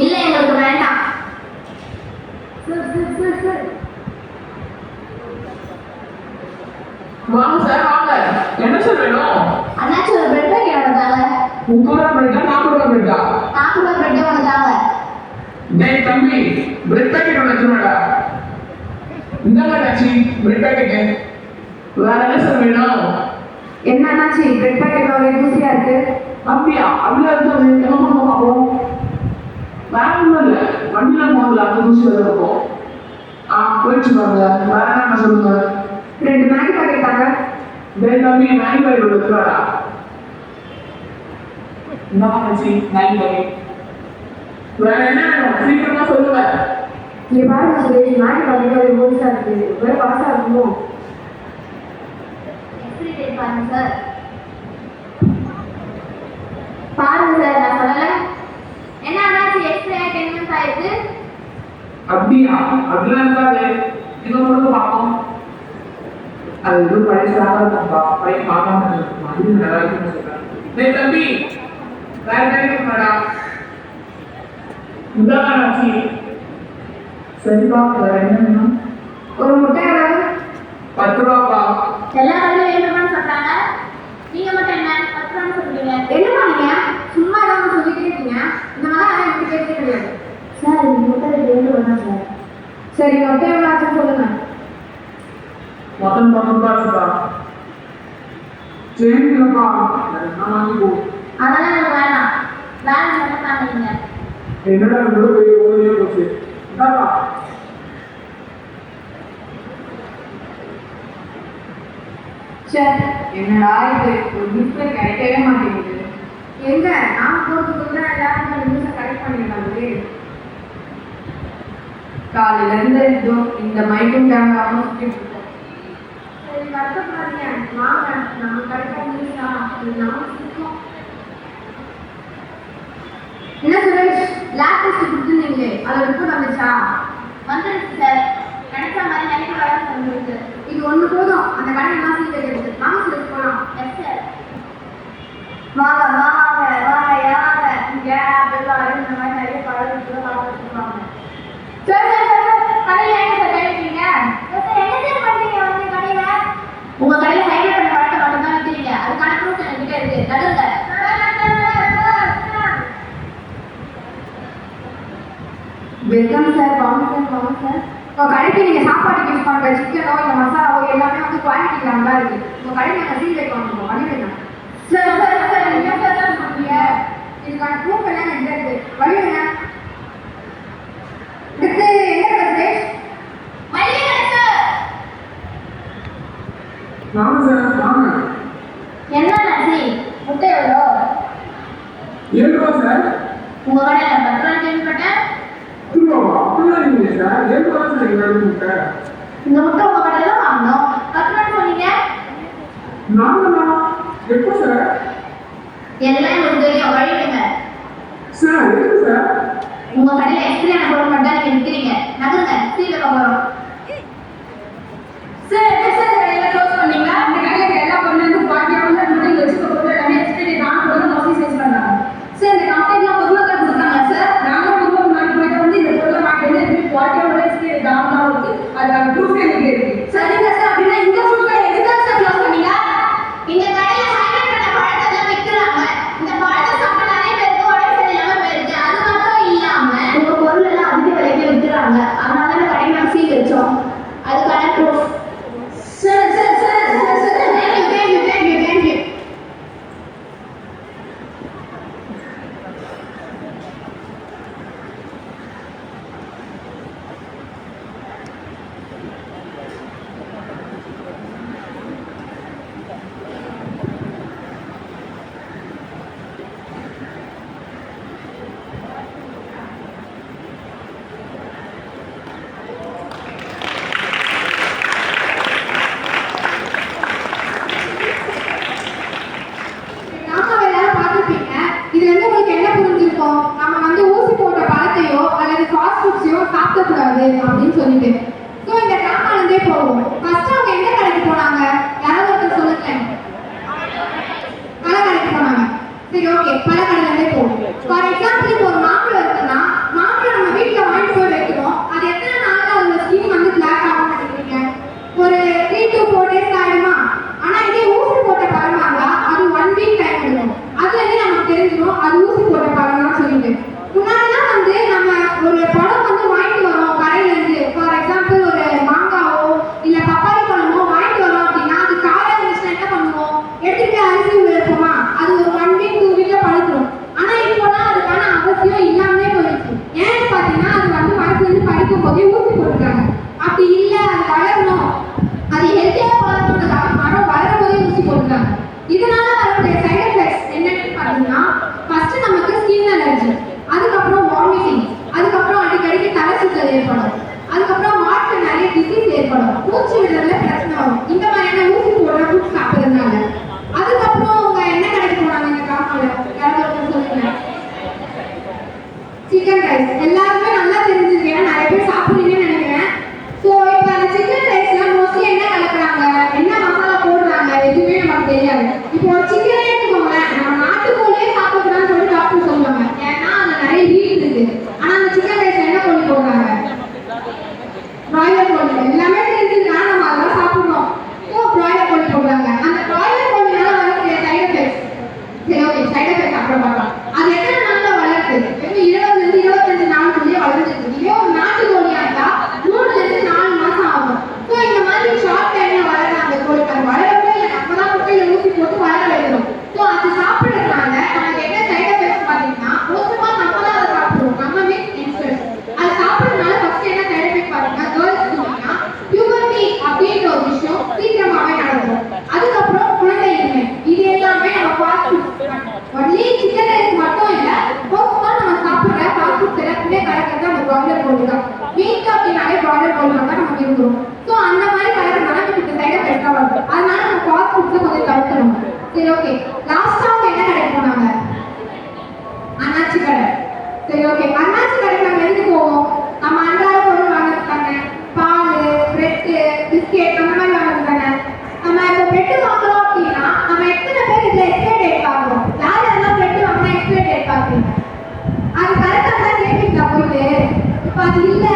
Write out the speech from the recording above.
இல்லை எங்களுக்கு வேண்டாம். வாங்க சார் வாங்க. என்ன சார் வேணும்? அண்ணாச்சி ஒரு பிரெட் பேக்கெட் ஒன்று தாங்க. 30 ரூபா பிரெட்டா 40 ரூபா பிரெட்டா? 40 ரூபா பிரெட் ஒன்று தாங்க. டேய் தம்பி, பிரெட் பேக்கெட் ஒன்று வச்சுருவாடா. இந்தாங்க அண்ணாச்சி பிரெட் பேக்கெட்டு. வேற என்ன சார் வேணும்? என்ன அண்ணாச்சி பிரெட் பேக்கெட் ஒரே தூசியா இருக்கு? அப்படியா? அப்படியா இருந்தால் என்ன பார்ப்போம். வேற ஒன்றும் இல்லை, வண்டியில் போகல அந்த தூசி வந்து இருக்கும். போயிடுச்சு பாருங்க. வேற என்ன சொல்லுங்க? 2 மேகி பேக்கெட் தாங்க. டேய் தம்பி, மேகி பேக்கெட் ஒன்று வச்சுருவாடா. இந்தாங்க அண்ணாச்சி மேகி பேக்கெட். வேற என்ன வேணும்? சீக்கிரமா சொல்லுங்க. இங்க பாருங்க சுரேஷ், மேகி பேக்கெட் ஒரே தூசியா இருக்கு. ஒரே பாசா இருக்குமோ? எக்ஸ்பிரி டேட் பாருங்க சார். பாருங்க சார், நான் சொல்லலை. என்ன அண்ணாச்சி எக்ஸ்பிரி 10 minutes ஆயிடுச்சு. அப்படியா? அதெல்லாம் இருக்காது. இதை மட்டும் பார்ப்போம். அது எதுவும் பழசாக இருக்கும்பா. பையன் பார்க்காம இருக்குமா? இது நல்லா இருக்குன்னு சொல்றேன். டேய் தம்பி, வேற பேக்கெட் வேடா. இந்தாங்க அண்ணாச்சி. சரிப்பா, வேற என்ன வேணும்? ஒரு முட்டை எவ்வளவு? 10 ரூபாப்பா. எல்லா கடையிலும் 7 ரூபான்னு சொல்றாங்க. நீங்க மட்டும் என்ன 10 ரூபான்னு சொல்றீங்க? என்னமா நீங்க சும்மா ஏதாவது சொல்லிட்டே இருக்கீங்க? இந்த மாதிரி எனக்கு கேட்கவே கிடையாது சார். இந்த முட்டை 7 ரூபா சார். சரி முட்டை எவ்வளோ ஆச்சுன்னு சொல்லுங்க. மொத்தம் 10 ரூபா ஆச்சுப்பா. சரிங்கப்பா, நான் வாங்கிப்போ. அதெல்லாம் எனக்கு வேண்டாம். வேலை மட்டும் தாங்க. என்னடா கூட போய் ஓடியே போச்சு. இந்தாப்பா. சரி என்னடா இது ஒரு நியூஸ்ல கிடைக்கவே மாட்டேங்குது. எங்க நான் போறதுக்குள்ள எல்லாரும் அந்த நியூஸை கரெக்ட் பண்ணிருக்காங்களே. காலையில இருந்து இதோ இந்த மைக்கும் கேமராவும் சுத்திட்டு இருக்கோம். சரி வருத்தப்படாதீங்க, வாங்க நம்ம கரெக்டா நியூஸா நாம சுத்தோம். என்ன சுரேஷ், லேப் டெஸ்ட் கொடுத்துருந்தீங்களே அதோட ரிப்போர்ட் வந்துச்சா? வந்துருச்சு சார். நினைச்ச மாதிரி நினைக்க வர வந்துருக்கு. இது ஒண்ணு போதும், அந்த கடை எல்லாம் சீக்கிரம் வாங்க சுரேஷ் போலாம். Yes sir. வாங்க வாங்க வாங்க யாங்க இங்க எல்லாரும் இந்த மாதிரி நிறைய பழகுக்கு வாங்கிட்டுருவாங்க. சரி கடையில் என்ன சார் கைவிட்டீங்க? என்ன சார் பண்றீங்க வந்து கடையில? உங்க கடையில ஹைலைட் பண்ண பழத்தை மட்டும் தான் விற்கிறீங்க. அதுக்கான ப்ரூஃப் என்கிட்ட இருக்கு. நடுங்க. வெல்கம் சார், வாங்க சார் வாங்க சார். உங்க கடைக்கு நீங்க சாப்பாட்டுக்கு யூஸ் பண்ற சிக்கனோ இல்லை மசாலாவோ எல்லாமே வந்து குவாலிட்டி நல்லா இருக்கு. உங்க கடைக்கு நாங்கள் சீல் வைக்க வாங்குவோம் வழிவிடுங்க. சார் சார் சார் நீங்க தான் சொல்றீங்க. இதுக்கான ப்ரூஃப் எல்லாம் என்கிட்ட இருக்கு, வழிவிடுங்க. அடுத்து என்ன பிரதேஷ்? மல்லிகை சார். வாங்க சார் வாங்க. என்ன நசி? முட்டை எவ்வளோ? 7 ரூபா சார். உங்க கடையில 10 ரூபா கேள்விப்பட்டேன். ரூபாவா? அப்படிலாம் இல்லைங்க சார். 7 ரூபா சார் எங்க முட்டை. இந்த முட்டை உங்க கடையில தான் வாங்கணும். 10 ரூபான்னு சொன்னீங்க. நாங்களா? எப்போ சார்? எல்லாம் எனக்கு தெரியும். வழிவிடுங்க. சார் எதுக்கு சார்? உங்க கடையில எக்ஸ்பிரியான பொருள் மட்டும் தான் நீங்க விற்கிறீங்க. நகருங்க, சீல் வைக்க போறோம். சார் எப்படி சார் கடையில க்ளோஸ் பண்ணீங்க? இந்த கடையில எல்லா பொருளும் பாக்கியம் வந்து வச்சுக்க பொருள் எல்லாமே எக்ஸ்பிரி நான் பொருள் மோஸ்ட்லி சேல்ஸ் பண்றாங்க. சார் இந்த கம்பெனில பொருட்கள் கொடுத்தாங்க சார். நாங்க பொருள் வாங்கி போயிட்டு வந்து இந்த பொருளை வாங்கி வந்து குவாலிட்டியோட எக்ஸ்பிரி தாமதம் இருக்கு. அதுக்கான ப்ரூஃப் எனக்கு இருக்கு. சரிங்க சார், அப்படின்னா இந்த பொருட்களை எதுக்காக சார் க்ளோஸ் பண்ணீங்க? இந்த கடையில ஹைலைட் பண்ண பழத்தை எல்லாம் விற்கிறாங்க. இந்த பழத்தை சாப்பிட்ட நிறைய பேருக்கு உடம்பு சரியில்லாம போயிருக்கு. அது மட்டும் இல்லாம உங்க பொருள் எல்லாம் அதிக விலைக்கு விற்கிறாங்க. அதனால தான் கடையை நாங்கள் சீல் வச்சோம். அதுக்கான proof. Sir sir sir sir sir thank you. சாப்பிடக்கூடாது அப்படின்னு சொல்லிட்டு ஸோ இந்த கிராமலேருந்தே போவோம். ஃபர்ஸ்ட் அவங்க எந்த கடைக்கு போனாங்க? யாராவது ஒருத்தர் சொல்லுங்களேன். பழக்கடைக்கு போனாங்க. சரி ஓகே, பழக்கடையிலேருந்தே போவோம். ஃபார் எக்ஸாம்பிள் இப்போ ஒரு மாம்பழம் இருக்குன்னா சிக்கன் ரைஸ் எல்லாருமே நல்லா தெரிஞ்சிருக்கு, ஏன்னா நிறைய பேர் சாப்பிடுவீங்கன்னு நினைக்கிறேன். ஸோ இப்போ அந்த சிக்கன் ரைஸ்ல மோஸ்ட்லி என்ன கலக்குறாங்க, என்ன மசாலா போடுறாங்க, எதுவுமே நமக்கு தெரியாது. இப்போ ஒரு சிக்கனே எடுத்துக்கோங்களேன், நம்ம நாட்டுக்கோழியே சாப்பிடக்கூடாதுன்னு சொல்லி டாக்டர் சொல்லுவாங்க, ஏன்னா அதுல நிறைய ஹீட் இருக்கு. ஆனா அந்த சிக்கன் ரைஸ்ல என்ன கோழி போடுறாங்க, பிராய்லர் கோழி. எல்லாமே தெரிஞ்சிருக்கு, ஆனா நம்ம அதெல்லாம் சாப்பிடுறோம். ஸோ பிராய்லர் கோழி போடுறாங்க. அந்த பிராய்லர் கோழினால வரக்கூடிய சைடு எஃபெக்ட்ஸ், சரி ஓகே சைடு எஃபெக்ட் அப்புறம் பார்க்கலாம். அது எத்தனை நாள்ல வளருது, வெறும் 20 ல இருந்து 25 நாளுக்குள்ளேயே வளர்ந்துட்டு இருக்கு. இதே ஒரு நாட்டு கோழியா இருந்தா 3 ல இருந்து 4 மாசம் ஆகும். ஸோ இந்த மாதிரி ஷார்ட் டைம்ல வளர அந்த கோழி அது வளரவே இல்லை, நம்ம தான் முட்டையில ஊசி போட்டு வளர வைக்கிறோம். ஸோ அது சாப்பிடுறதுனால நமக்கு என்ன சைடு எஃபெக்ட்ஸ் பார்த்தீங்கன்னா, மோஸ்டமா நம்ம தான் அதை சாப்பிடுவோம். நம்ம மீன்ஸ் யங்ஸ்டர்ஸ் அது சாப்பிடுறதுனால ஃபர்ஸ்ட் என்ன சைடு எஃபெக்ட் பார்த்தீங்கன்னா, கேர்ள்ஸ் பார்த்தீங்கன்னா பியூபர்ட்டி அப்படின்ற ஒரு விஷயம் சீக்கிரமாவே நடக்கும். அதுக்கப்புறம் குழந்தையின்மை. இது எல்லாமே நம்ம fast food only chicken rice மட்டும் இல்ல, மோஸ்டா நம்ம சாப்பிடுற ஃபாஸ்ட் ஃபுட் எல்லாமே கலக்கிறது அந்த பிராய்லர் கோழி தான். மீட் அப்படின்னாலே பிராய்லர் கோழி தான் நம்ம விரும்புறோம். ஸோ அந்த மாதிரி கலக்கிறதுனால நமக்கு சைடு எஃபெக்டா வருது. அதனால நம்ம ஃபாஸ்ட் ஃபுட்ஸை கொஞ்சம் தவிர்க்கணும். சரி ஓகே, லாஸ்டா அவங்க என்ன கடைக்கு போனாங்க, அண்ணாச்சி கடை. சரி ஓகே, அண்ணாச்சி கடைக்கு நம்ம எதுக்கு போவோம், நம்ம அன்றாட பொருள் வாங்குறதுக்கான பால், பிரெட்டு, பிஸ்கெட் அந்த மாதிரி வாங்குறதுக்கான. நம்ம இப்போ பிரெட்டு வாங்குறோம் அப்படின்னா நம்ம எத்தனை பேர் இதில் எக்ஸ்பைரி டேட் பார்க்குறோம், யார் யாரெல்லாம் பிரெட்டு வாங்கினா எக்ஸ்பைரி டேட் பார்க்குறீங்க, அது கரெக்டாக தான் கேட்பீங்களா போயிட்டு. இப்போ அது இல்லை